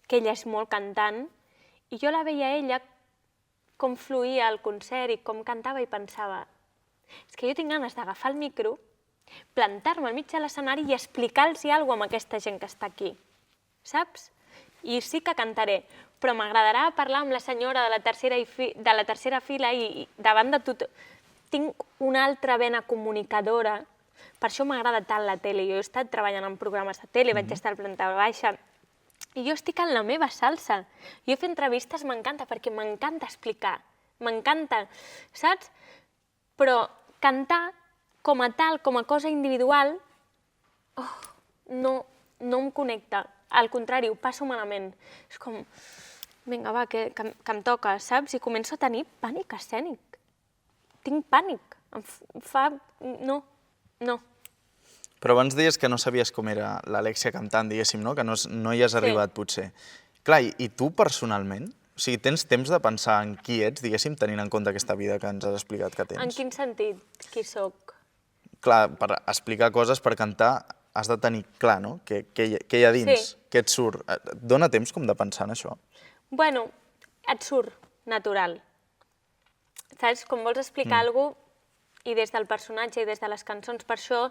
que ella és molt cantant, i jo la veia a ella com fluïa el concert i com cantava i pensava és que jo tinc ganes d'agafar el micro, plantar-me al mig de l'escenari i explicar-los alguna cosa amb aquesta gent que està aquí, saps? I sí que cantaré, però m'agradarà parlar amb la senyora de la tercera fila i davant de tot tinc una altra vena comunicadora, per això m'agrada tant la tele, jo he estat treballant en programes de tele, vaig estar a planta baixa, i jo estic en la meva salsa. Jo fer entrevistes m'encanta perquè m'encanta explicar, m'encanta, saps? Però cantar com a tal, com a cosa individual, no em connecta. Al contrari, ho passo malament. És com, vinga, va, que em toca, saps? I començo a tenir pànic escènic. Tinc pànic. Em fa... No. Però abans deies que no sabies com era l'Alexia cantant, diguéssim, no? Que no hi has arribat, potser. Clar, i tu personalment? O sigui, tens temps de pensar en qui ets, diguéssim, tenint en compte aquesta vida que ens has explicat que tens? En quin sentit? Qui sóc? Clar, per explicar coses, per cantar, has de tenir clar, no? Què hi ha dins, què et surt. Et dona temps com de pensar en això? Bueno, et surt natural. Saps? Com vols explicar alguna cosa, i des del personatge i des de les cançons. Per això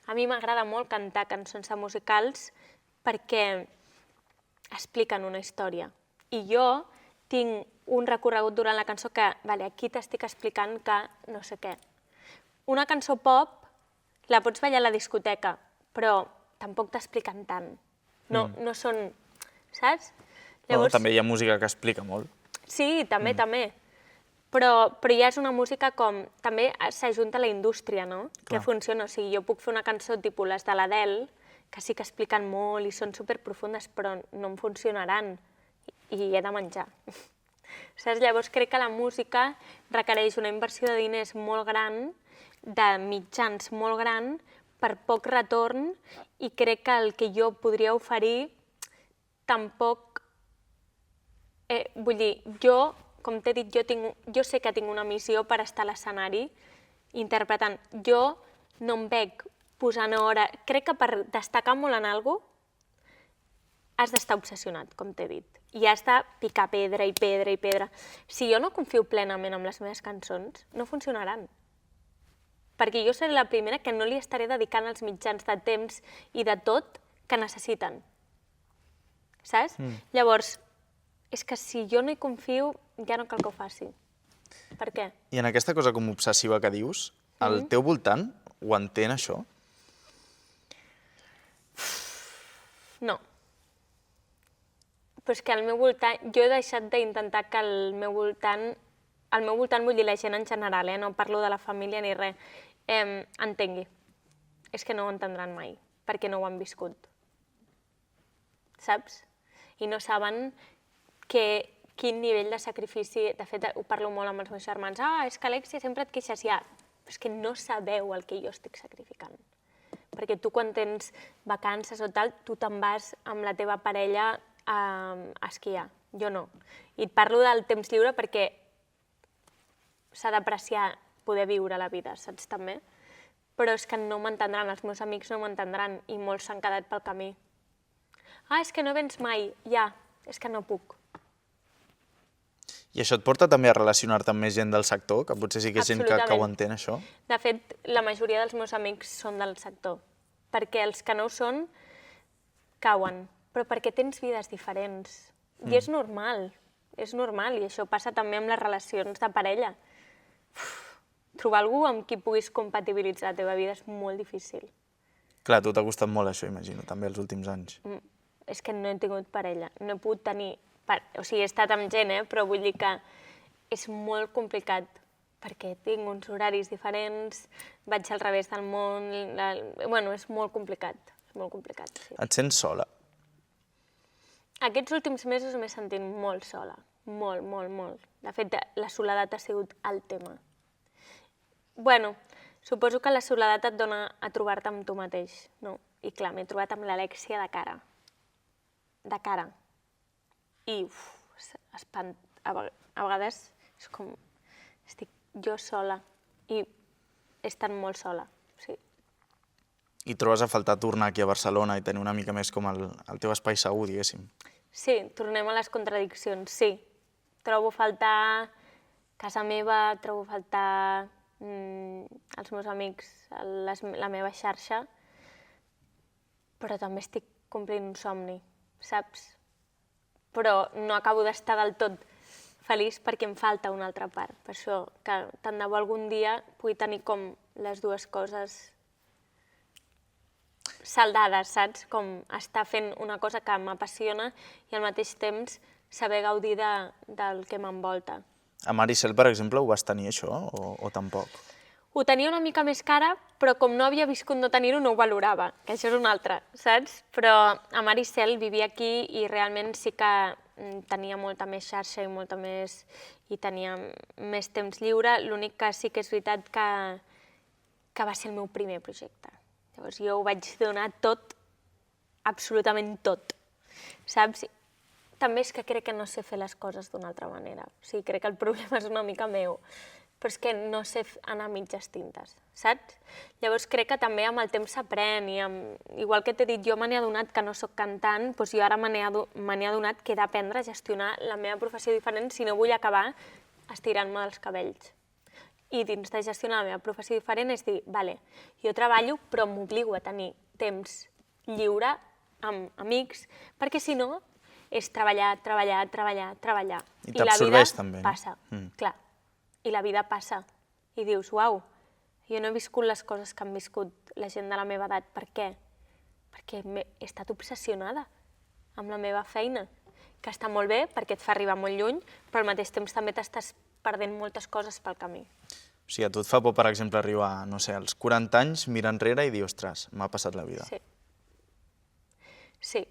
a mi m'agrada molt cantar cançons musicals perquè expliquen una història. I jo tinc un recorregut durant la cançó que, vale, aquí t'estic explicant que no sé què. Una cançó pop la pots ballar a la discoteca, però tampoc t'expliquen tant. No són... Saps? També hi ha música que explica molt. Sí, també. Però ja és una música com... També s'ajunta la indústria, no? Que funciona. O sigui, jo puc fer una cançó tipus les de l'Adele, que sí que expliquen molt i són superprofundes, però no em funcionaran i he de menjar. Saps? Llavors crec que la música requereix una inversió de diners molt gran, de mitjans molt gran, per poc retorn, i crec que el que jo podria oferir tampoc... Vull dir, jo, com t'he dit, jo sé que tinc una missió per estar a l'escenari interpretant. Jo no em veig posant hora... Crec que per destacar molt en alguna cosa has d'estar obsessionat, com t'he dit. I has de picar pedra i pedra i pedra. Si jo no confio plenament en les meves cançons, no funcionaran. Perquè jo seré la primera que no li estaré dedicant els mitjans de temps i de tot que necessiten. Saps? Llavors, és que si jo no hi confio, ja no cal que ho faci. Per què? I en aquesta cosa com obsessiva que dius, al teu voltant ho entén, això? No. Però és que al meu voltant... Jo he deixat d'intentar que al meu voltant... Al meu voltant vull dir la gent en general, no parlo de la família ni res, entengui. És que no ho entendran mai, perquè no ho han viscut. Saps? I no saben quin nivell de sacrifici... De fet, ho parlo molt amb els meus germans. És que Alexia, sempre et queixes ja. Però és que no sabeu el que jo estic sacrificant. Perquè tu quan tens vacances o tal, tu te'n vas amb la teva parella a esquiar. Jo no. I et parlo del temps lliure perquè s'ha d'apreciar poder viure la vida, saps també? Però és que no m'entendran, els meus amics no m'entendran i molts s'han quedat pel camí. És que no vens mai. Ja, és que no puc. I això et porta també a relacionar-te amb més gent del sector, que potser sí que és gent que ho entén, això? De fet, la majoria dels meus amics són del sector, perquè els que no ho són cauen, però perquè tens vides diferents. I és normal, i això passa també amb les relacions de parella. Trobar algú amb qui puguis compatibilitzar la teva vida és molt difícil. Clar, a tu t'ha costat molt això, imagino, també els últims anys. És que no he tingut parella, no he pogut tenir... O sigui, he estat amb gent, però vull dir que és molt complicat, perquè tinc uns horaris diferents, vaig al revés del món... Bueno, és molt complicat, sí. Et sents sola? Aquests últims mesos m'he sentit molt sola, molt. De fet, la soledat ha sigut el tema. Bueno, suposo que la soledat et dona a trobar-te amb tu mateix, no? I clar, m'he trobat amb l'Alexia de cara. I a vegades és com... Estic jo sola i he estat molt sola, sí. I trobes a faltar tornar aquí a Barcelona i tenir una mica més com el teu espai segur, diguéssim? Sí, tornem a les contradiccions, sí. Trobo a faltar casa meva, trobo a faltar els meus amics, la meva xarxa, però també estic complint un somni, saps? Però no acabo d'estar del tot feliç perquè em falta una altra part. Per això, que tant de bo algun dia pugui tenir com les dues coses saldades, saps? Com estar fent una cosa que m'apassiona i al mateix temps saber gaudir del que m'envolta. A Maricel, per exemple, ho vas tenir, això, o tampoc? Ho tenia una mica més cara, però com no havia viscut no tenir-ho, no ho valorava, que això és una altra, saps? Però a Maricel vivia aquí i realment sí que tenia molta més xarxa i tenia més temps lliure. L'únic que sí que és veritat que va ser el meu primer projecte. Llavors jo ho vaig donar tot, absolutament tot, saps? També és que crec que no sé fer les coses d'una altra manera. O sigui, crec que el problema és una mica meu. Però és que no sé anar a mitges tintes, saps? Llavors crec que també amb el temps s'aprèn i igual que t'he dit, jo me n'he adonat que no sóc cantant, doncs jo ara me n'he adonat que he d'aprendre a gestionar la meva professió diferent si no vull acabar estirant-me els cabells. I dins de gestionar la meva professió diferent és dir, vale, jo treballo però m'obligo a tenir temps lliure amb amics, perquè si no és treballar. I t'absorbeix també, no? Passa, clar. I la vida passa. I dius, uau, jo no he viscut les coses que han viscut la gent de la meva edat. Per què? Perquè he estat obsessionada amb la meva feina. que està molt bé perquè et fa arribar molt lluny, però al mateix temps també t'estàs perdent moltes coses pel camí. O sigui, a tu et fa por, per exemple, arribar, no sé, als 40 anys, mirar enrere i dir, ostres, m'ha passat la vida. Sí. Sí.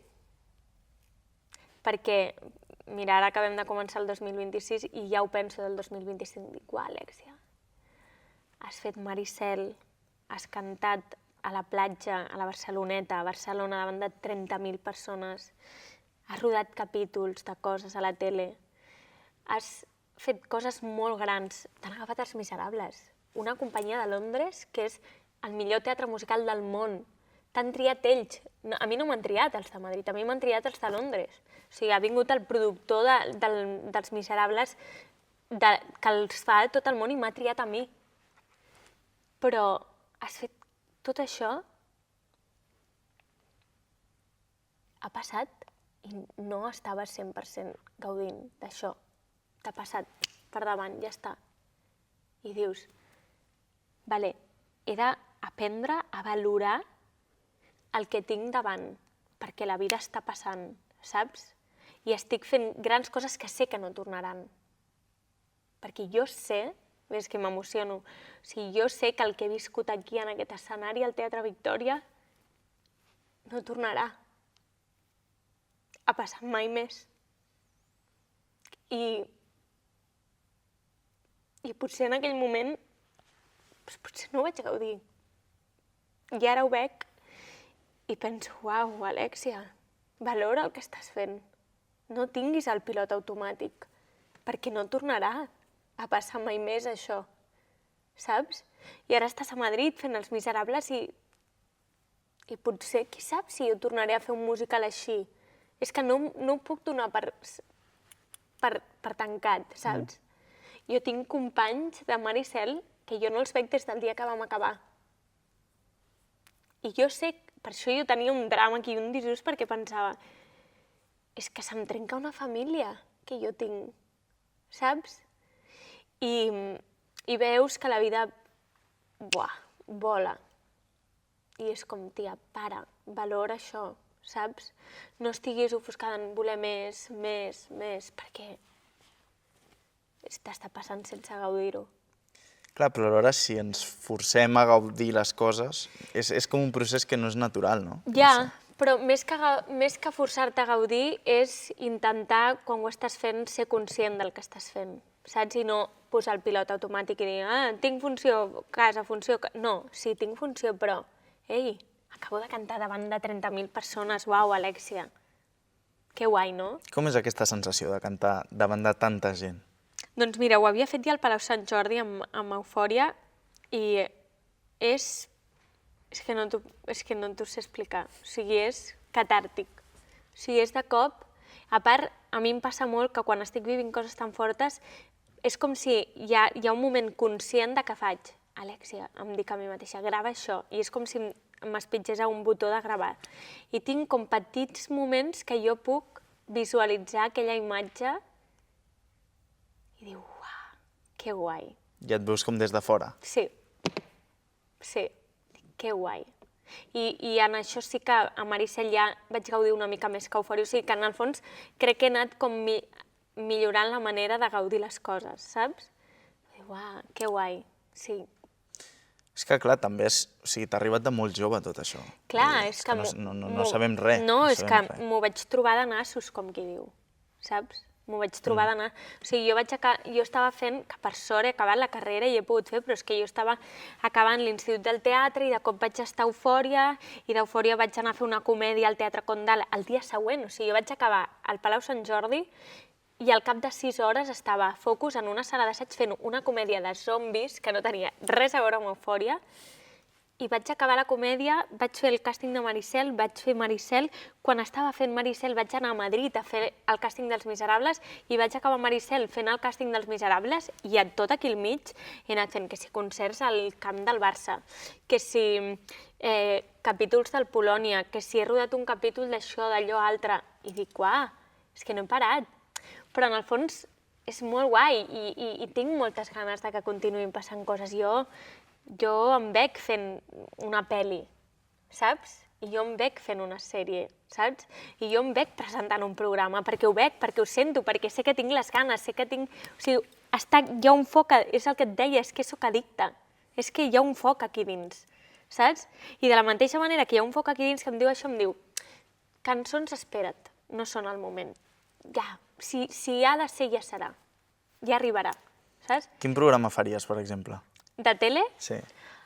Perquè, mira, ara acabem de començar el 2026 i ja ho penso del 2025. Dic, uah, Alèxia, has fet Maricel, has cantat a la platja, a la Barceloneta, a Barcelona, davant de 30.000 persones, has rodat capítols de coses a la tele, has fet coses molt grans, t'han agafat Els Miserables, una companyia de Londres que és el millor teatre musical del món. T'han triat ells. A mi no m'han triat els de Madrid, a mi m'han triat els de Londres. O sigui, ha vingut el productor dels Miserables que els fa a tot el món i m'ha triat a mi. Però has fet tot això, ha passat i no estaves 100% gaudint d'això. T'ha passat per davant, ja està. I dius, vale, he d'aprendre a valorar el que tinc davant, perquè la vida està passant, saps? I estic fent grans coses que sé que no tornaran. Perquè jo sé, és que m'emociono, o sigui, jo sé que el que he viscut aquí en aquest escenari, al Teatre Victòria, no tornarà a passar mai més. I potser en aquell moment, potser no ho vaig gaudir. I ara ho veig i penso, uau, Alèxia, valora el que estàs fent. No tinguis el pilot automàtic, perquè no tornarà a passar mai més això, saps? I ara estàs a Madrid fent Els Miserables i potser, qui sap si jo tornaré a fer un musical així. És que no ho puc donar per tancat, saps? Jo tinc companys de Maricel que jo no els veig des del dia que vam acabar. I jo sé, per això jo tenia un drama aquí, un disgust, perquè pensava, és que se'm trenca una família que jo tinc, saps? I veus que la vida, vola. I és com, tia, para, valora això, saps? No estiguis ofuscada en voler més, perquè t'està passant sense gaudir-ho. Clar, però alhora si ens forcem a gaudir les coses, és com un procés que no és natural, no? Ja, però més que forçar-te a gaudir és intentar, quan ho estàs fent, ser conscient del que estàs fent, saps? I no posar el pilot automàtic i dir, tinc funció, casa, funció... No, sí, tinc funció, però, ei, acabo de cantar davant de 30.000 persones, uau, Alèxia. Que guai, no? Com és aquesta sensació de cantar davant de tanta gent? Doncs mira, ho havia fet ja al Palau Sant Jordi amb Eufòria i és que no t'ho sé explicar. O sigui, és catàrtic. O sigui, és de cop... A part, a mi em passa molt que quan estic vivint coses tan fortes és com si hi ha un moment conscient de què faig. Alèxia, em dic a mi mateixa, grava això. I és com si m'espitgés a un botó de gravar. I tinc com petits moments que jo puc visualitzar aquella imatge i diu, uah, que guai. Ja et veus com des de fora. Sí, que guai. I en això sí que a Maricel ja vaig gaudir una mica més que Eufòria, o sigui que en el fons crec que he anat com millorant la manera de gaudir les coses, saps? Uah, que guai, sí. És que clar, també t'ha arribat de molt jove tot això. Clar, és que... No sabem res. No, és que m'ho vaig trobar de nassos, com qui diu, saps? M'ho vaig trobar d'anar... O sigui, jo estava fent, que per sort he acabat la carrera i he pogut fer, però és que jo estava acabant l'Institut del Teatre i de cop vaig estar a Eufòria i d'Eufòria vaig anar a fer una comèdia al Teatre Condal el dia següent. O sigui, jo vaig acabar al Palau Sant Jordi i al cap de 6 hores estava focus en una sala d'assaig fent una comèdia de zombis que no tenia res a veure amb Eufòria. I vaig acabar la comèdia, vaig fer el càsting de Maricel, vaig fer Maricel. Quan estava fent Maricel vaig anar a Madrid a fer el càsting dels Miserables i vaig acabar Maricel fent el càsting dels Miserables i tot aquí al mig he anat fent que si concerts al camp del Barça, que si capítols del Polònia, que si he rodat un capítol d'això, d'allò altre. I dic, uah, és que no he parat. Però en el fons és molt guai i tinc moltes ganes de que continuïn passant coses. Jo em veig fent una pel·li, saps? i jo em veig fent una sèrie, saps? I jo em veig presentant un programa, perquè ho veig, perquè ho sento, perquè sé que tinc les ganes, sé que tinc... O sigui, hi ha un foc, és el que et deia, és que sóc addicta, és que hi ha un foc aquí dins, saps? I de la mateixa manera que hi ha un foc aquí dins que em diu això, em diu, cançons, espera't, no són el moment. Ja, si ha de ser, ja serà, ja arribarà, saps? Quin programa faries, per exemple? De tele? Sí.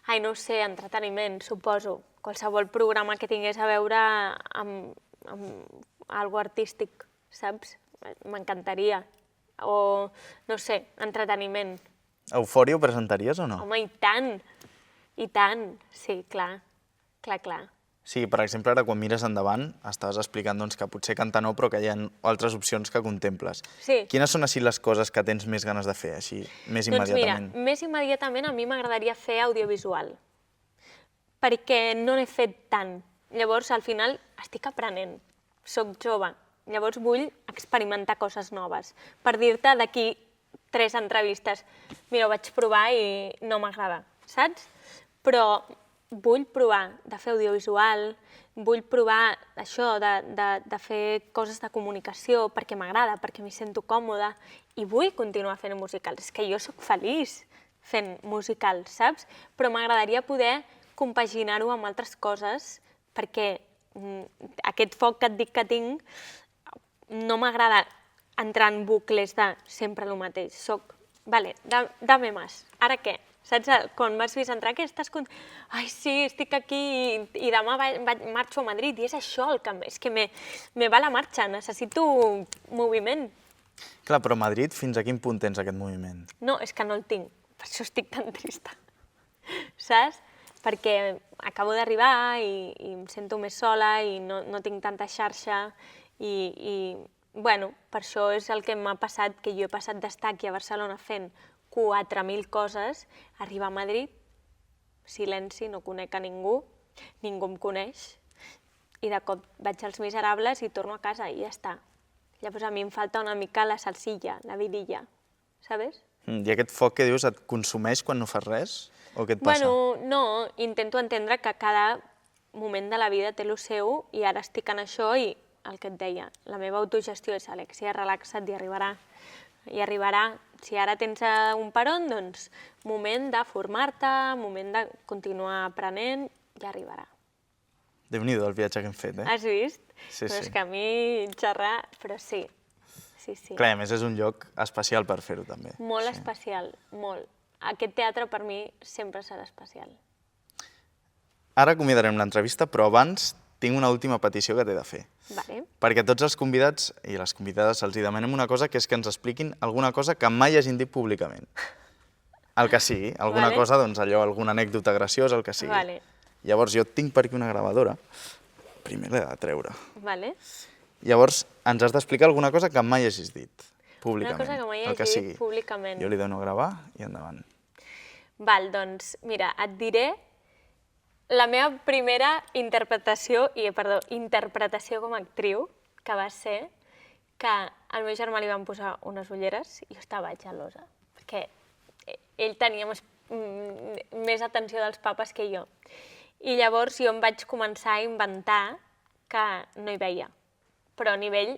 Ai, no ho sé, entreteniment, suposo. Qualsevol programa que tingués a veure amb algo artístic, saps? M'encantaria. O, no sé, entreteniment. Eufòria ho presentaries o no? Home, i tant, sí, clar, clar. Sí, per exemple, ara quan mires endavant, estaves explicant doncs, que potser cantar no, però que hi ha altres opcions que contemples. Sí. Quines són així les coses que tens més ganes de fer, així, més immediatament? Doncs mira, més immediatament a mi m'agradaria fer audiovisual, perquè no n'he fet tant. Llavors, al final, estic aprenent, soc jove, llavors vull experimentar coses noves. Per dir-te d'aquí 3 entrevistes, mira, ho vaig provar i no m'agrada, saps? Però vull provar de fer audiovisual, vull provar això de fer coses de comunicació perquè m'agrada, perquè m'hi sento còmoda i vull continuar fent musicals. És que jo sóc feliç fent musicals, saps? Però m'agradaria poder compaginar-ho amb altres coses perquè aquest foc que et dic que tinc no m'agrada entrar en bucles de sempre el mateix. Soc, vale, dame más, ara què? Saps? Quan m'has vist entrar, que estàs... Ai, sí, estic aquí i demà marxo a Madrid i és això el que... És que me va la marxa, necessito moviment. Clar, però a Madrid fins a quin punt tens aquest moviment? No, és que no el tinc, per això estic tan trista, saps? Perquè acabo d'arribar i em sento més sola i no tinc tanta xarxa i bueno, per això és el que m'ha passat, que jo he passat d'estar aquí a Barcelona fent 4.000 coses, arribar a Madrid, silenci, no conec a ningú em coneix, i de cop vaig als Miserables i torno a casa i ja està. Llavors a mi em falta una mica la salsilla, la vidilla, sabes? I aquest foc que dius et consumeix quan no fas res? O què et passa? Bueno, no, intento entendre que cada moment de la vida té el seu i ara estic en això i el que et deia, la meva autogestió és Alexia, relaxa't i arribarà. I arribarà. Si ara tens un peron, doncs moment de formar-te, moment de continuar aprenent, ja arribarà. Déu-n'hi-do el viatge que hem fet, eh? Has vist? Sí, Però sí. és que a mi xerrar, però sí. Clar, a més és un lloc especial per fer-ho també. Molt especial, molt. Aquest teatre per mi sempre serà especial. Ara acomiadarem l'entrevista, però abans tinc una última petició que t'he de fer. Vale. Perquè a tots els convidats i les convidades els demanem una cosa, que és que ens expliquin alguna cosa que mai hagin dit públicament. El que sigui, alguna cosa, doncs allò, alguna anècdota graciosa, el que sigui. Vale. Llavors jo tinc per aquí una gravadora, primer l'he de treure. Vale. Llavors ens has d'explicar alguna cosa que mai hagis dit públicament. Una cosa que mai el hagi dit públicament. Jo li dono a gravar i endavant. Val, doncs, mira, et diré la meva primera interpretació com a actriu, que va ser que al meu germà li van posar unes ulleres i jo estava gelosa, perquè ell tenia més atenció dels papes que jo. I llavors jo em vaig començar a inventar que no hi veia, però a nivell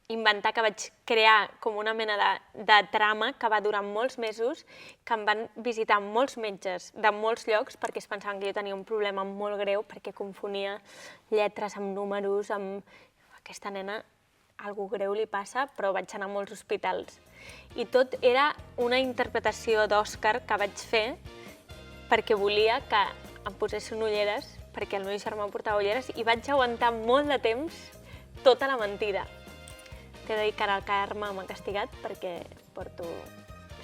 inventar que vaig crear com una mena de trama que va durar molts mesos, que em van visitar molts metges de molts llocs perquè es pensaven que jo tenia un problema molt greu perquè confonia lletres amb números, amb aquesta nena algú greu li passa, però vaig anar a molts hospitals. I tot era una interpretació d'Òscar que vaig fer perquè volia que em posessin ulleres, perquè el meu germà portava ulleres, i vaig aguantar molt de temps tota la mentida. T'he de dir que ara el Carme m'ha castigat perquè porto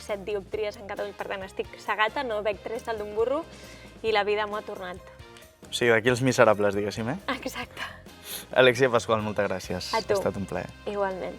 7 dioptries en cada ull, per tant estic cegata, no veig 3 del d'un burro i la vida m'ho ha tornat. O sigui, d'aquí els miserables, diguéssim, eh? Exacte. Alexia Pasqual, moltes gràcies. A tu. Ha estat un plaer. Igualment.